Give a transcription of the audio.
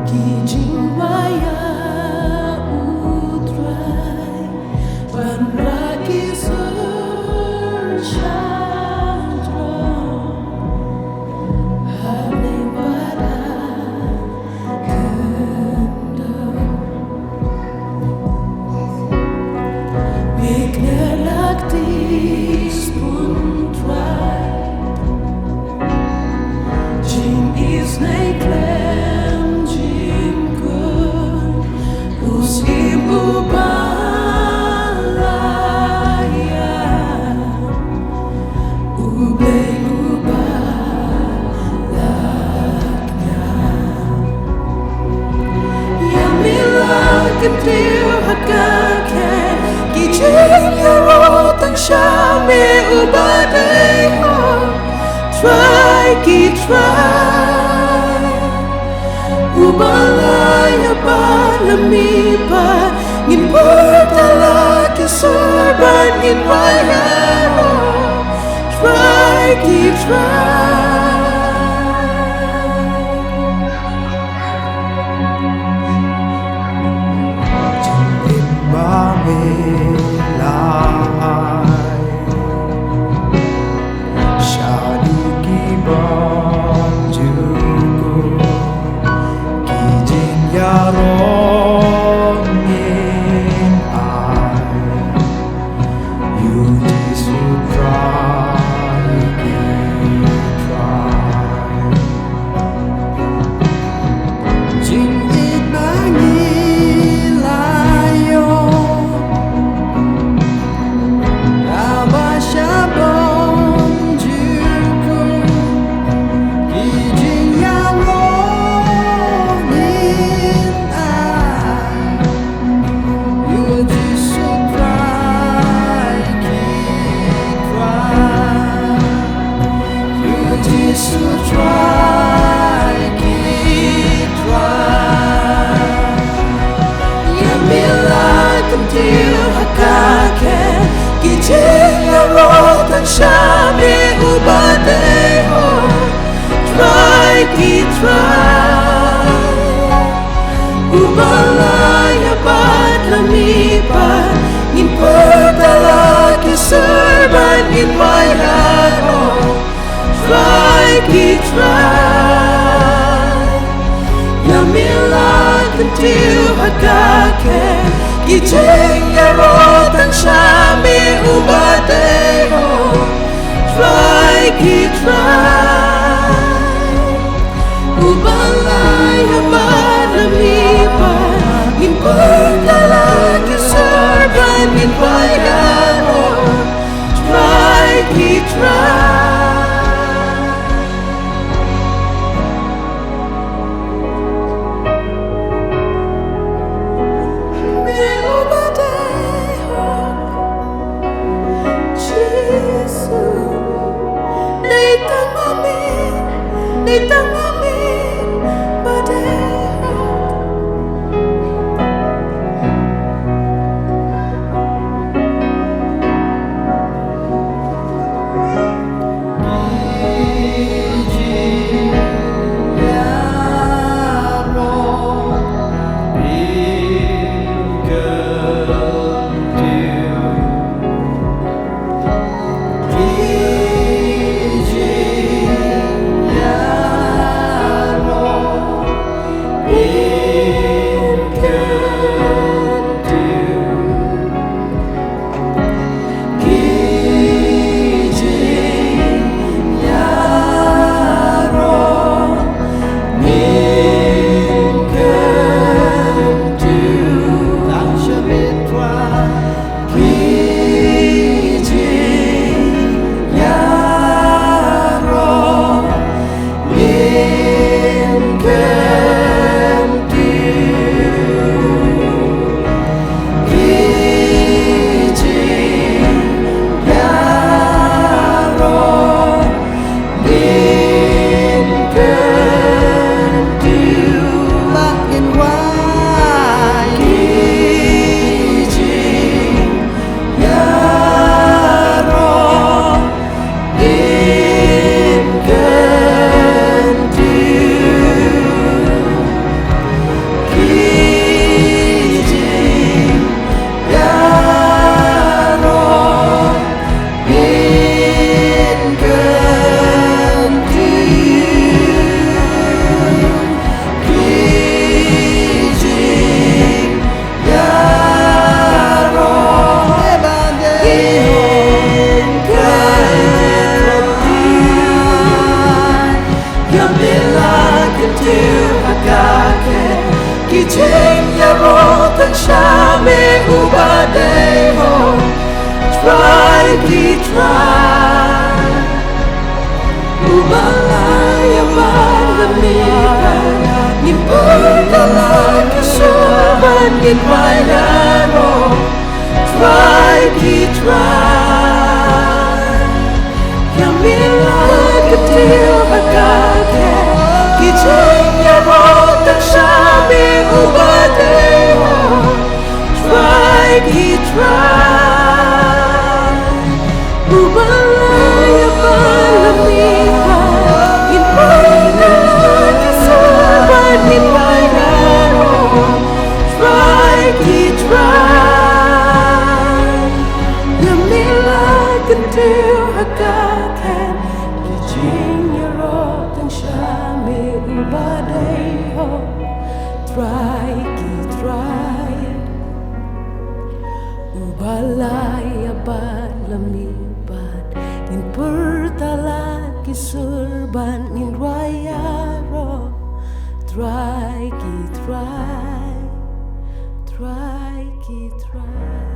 Kijingwaya utrai Panraki surchandra Harne pada kenda Mikne laktis pun trai Jing is naiklen Jing kun Us ibu balaya Ubleng ubalaknya Yang milah kentir hakake Kijing yaro tang syame ubadeho Try, keep try Ubalaya balamipa Ngin putala kisurban ngin wayaro Try, keep try Jangin bamilai Shadi ki bonjuku Kijing yarongin ai Yuji sutrai ki try Jing ibangilayo Abashabonjuku Kijing yarongin ai Yuji sutrai ki try Yuji sutrai ki try Yamila kentir hakake Kijing yaro tang syame ubadeho Try, keep try Ubalaya badlamipa Ngin putala kisurban ngin wayaro Try, keep try Yamila kentir hakake Kijing yaro tang syame ubadeho Try, keep try Ubalaya badlamipa Ngin putala kisurban ngin wayaro Try, keep try till hakake Kijing yarot ang shame ubadeho Try ki try Umalaya malamitan Nimpurtalan kisuban gitmayaro Try ki try Yamilan katil hakake Kijing yarot ang shame ubadeho Try ki try Ubalaya malamitan Nimpurtalan kisuban gitmayaro Try ki try Yamilan katil hakake Kijing yarot ang shame ubadeho Try ki try Ubalaya balamipan In pertalan kisurban in rayaro Try ki try Try ki try